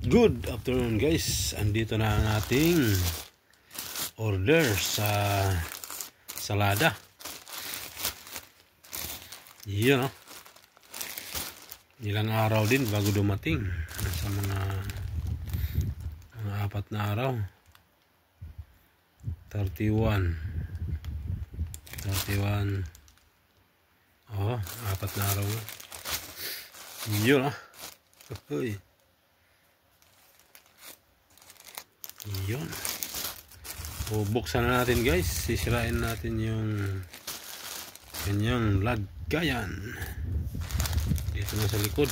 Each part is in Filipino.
Good afternoon guys, andito na ang ating order sa Salada. Yun, ilang araw din bago dumating, sa mga 4 na araw. 31 4 na araw. Yun, Uy. Yun. Bubuksan na natin guys. Sisirain natin yung kanyang lagayan. Dito na sa likod.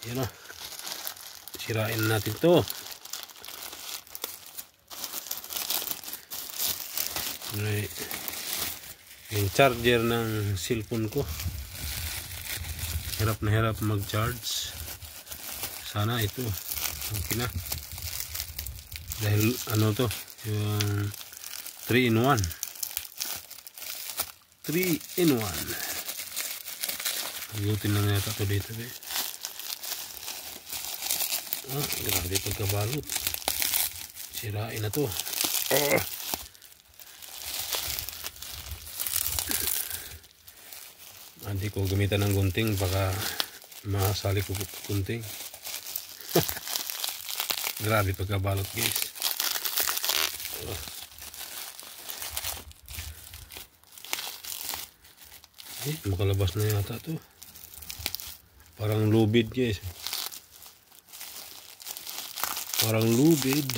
Yun, sirain natin to. Yung charger ng cellphone ko. Hirap na hirap mag-charge. Sana ito okay na. Dahil ano to, yung 3-in-1. 3-in-1. Agutin lang yata to dito. Grabe pagkabalot. Sirain na to. Hindi ko gamitan ng gunting, baka masali ko gunting. Grabe pagkabalot guys. Makalabas na yata to. Parang lubid guys. Parang lubid.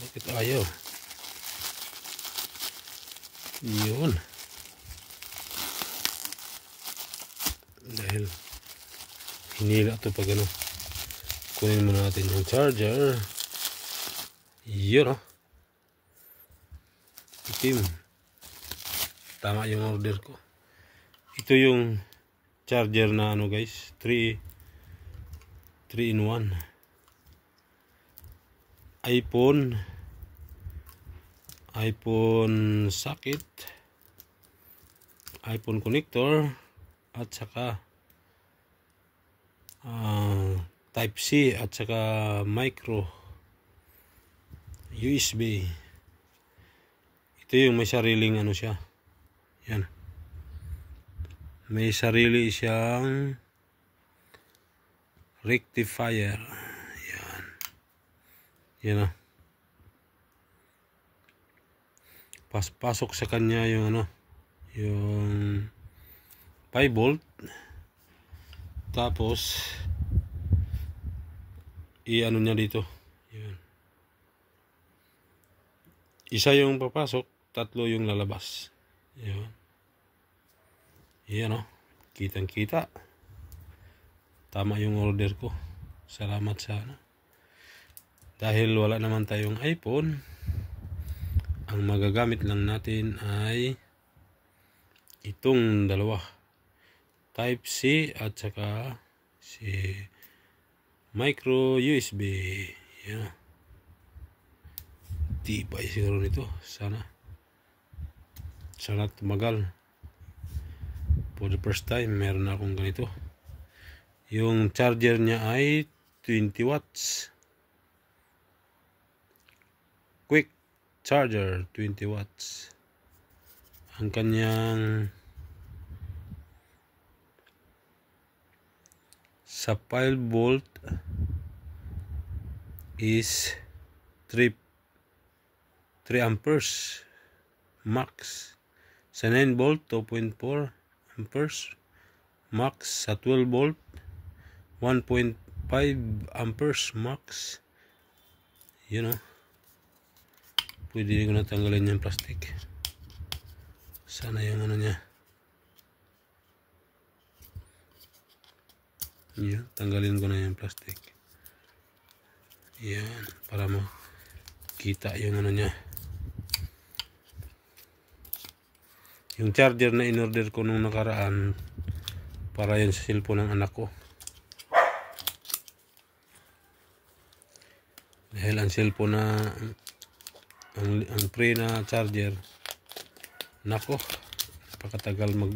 Bakit ayaw? Yun. Dahil hinila to pag ano. Kunin mo natin yung charger. Yun, itim. Tama yung order ko. Ito yung charger na ano guys, 3-in-1. iPhone socket, iPhone connector, at saka Type C, at saka micro USB. Ito yung may sariling ano siya. Yan. May sarili siyang rectifier. Yan. Yan pasok sa kanya yung ano, yung 5 volt. Tapos i-ano niya dito. Yan. Isa yung papasok, 3 yung lalabas. Yan. Yan, kitang-kita. Tama yung order ko. Salamat sana. Dahil wala naman tayong iPhone, ang magagamit lang natin ay itong dalawa, Type C at saka si micro USB. Yan. Tibay siguro nito. Sana tumagal. For the first time meron akong ganito. Yung charger niya ay 20 watts. Quick charger, 20 watts. Ang kanyang sa 5 volt is 3 amperes max. Sa 9 volt 2.4 amperes max. Sa 12 volt 1.5 amperes max. Pwede ko na tanggalin yung plastic. Sana yung ano niya. Yan, tanggalin ko na yung plastic. Yan, para makita yung ano niya. Yung charger na in-order ko nung nakaraan, para yan sa cellphone ng anak ko. Dahil ang cellphone na ang pre na charger, nako, napakatagal mag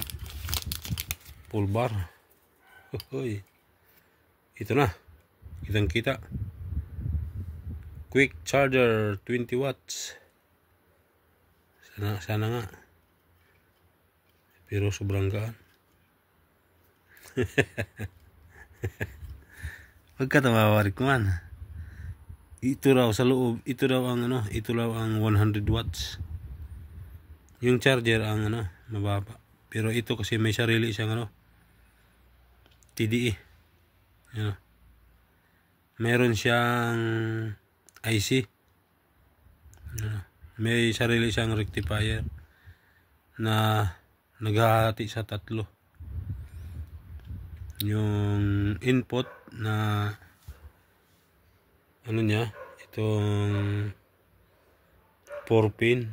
full bar. Hoy. Ito na. Kitang kita. Quick charger 20 watts. Sana nga. Pero sobrang gaan. Huwag ka tawawarik man. Ito raw sa loob, ito raw ang 100 watts. Yung charger ang mababa. Pero ito kasi may sarili siyang TDE. Yan. Meron siyang IC. Yan. May sarili siyang rectifier na naghahati sa tatlo. Yung input na niya, itong 4 pin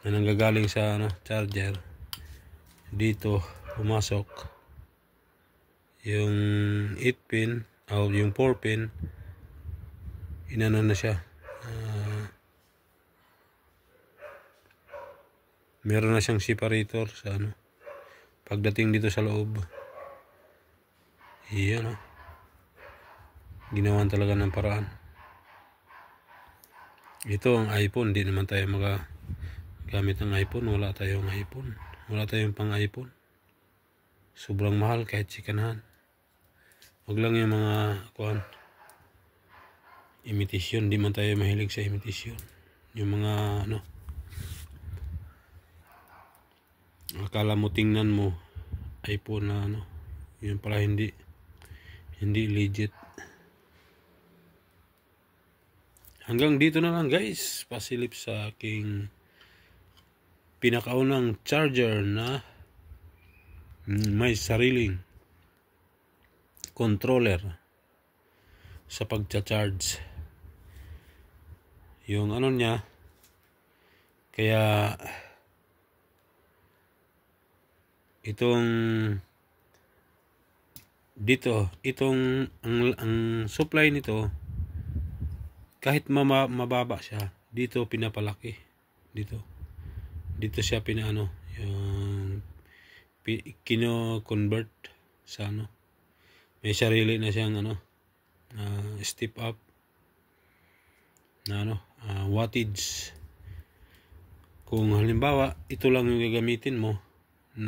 na nanggagaling sa charger, dito pumasok yung 8 pin o yung 4 pin, inano na siya, meron na siyang separator sa pagdating dito sa loob. Iyan ginawan talaga ng paraan. Ito ang iPhone, di naman tayo magagamit ng iPhone. Wala tayong iPhone, wala tayong pang iPhone. Sobrang mahal kahit sikanahan. Wag lang yung mga imitation, di man tayo mahilig sa imitation. Yung mga akala mo tingnan mo iPhone na yun pala hindi legit. Hanggang dito na lang guys, pasilip sa aking pinakaunang charger na may sariling controller sa pagcha-charge. Yung niya, kaya itong dito, ang supply nito, kahit mababa siya, dito pinapalaki. Dito siya yung kino-convert sa may sarili na siyang step up na wattage. Kung halimbawa ito lang yung gagamitin mo,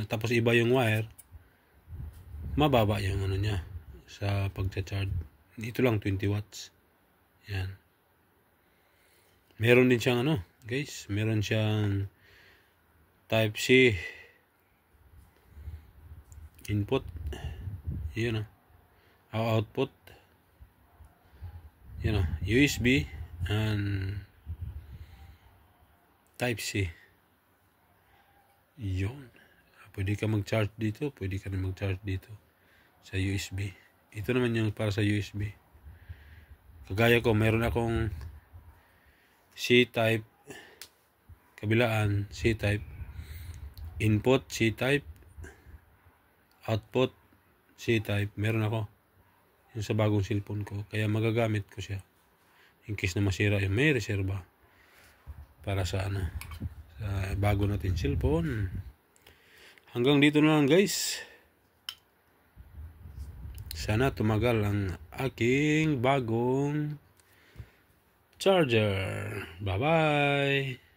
tapos iba yung wire, mababa yung niya sa pagcha-charge. Ito lang 20 watts. Yan. Meron din siyang guys, meron siyang type C input. Yan output. Yan USB and type C. Yun. Pwede ka mag-charge dito, pwede ka rin mag-charge dito sa USB. Ito naman yung para sa USB. Kagaya ko, meron akong C-type, kabilaan C-type, input C-type, output C-type. Meron ako yung sa bagong cellphone ko, kaya magagamit ko siya in case na masira, yung may reserba para sa sa bago natin cellphone. Hanggang dito na lang guys. Sana tumagal ang aking bagong charger. Bye bye.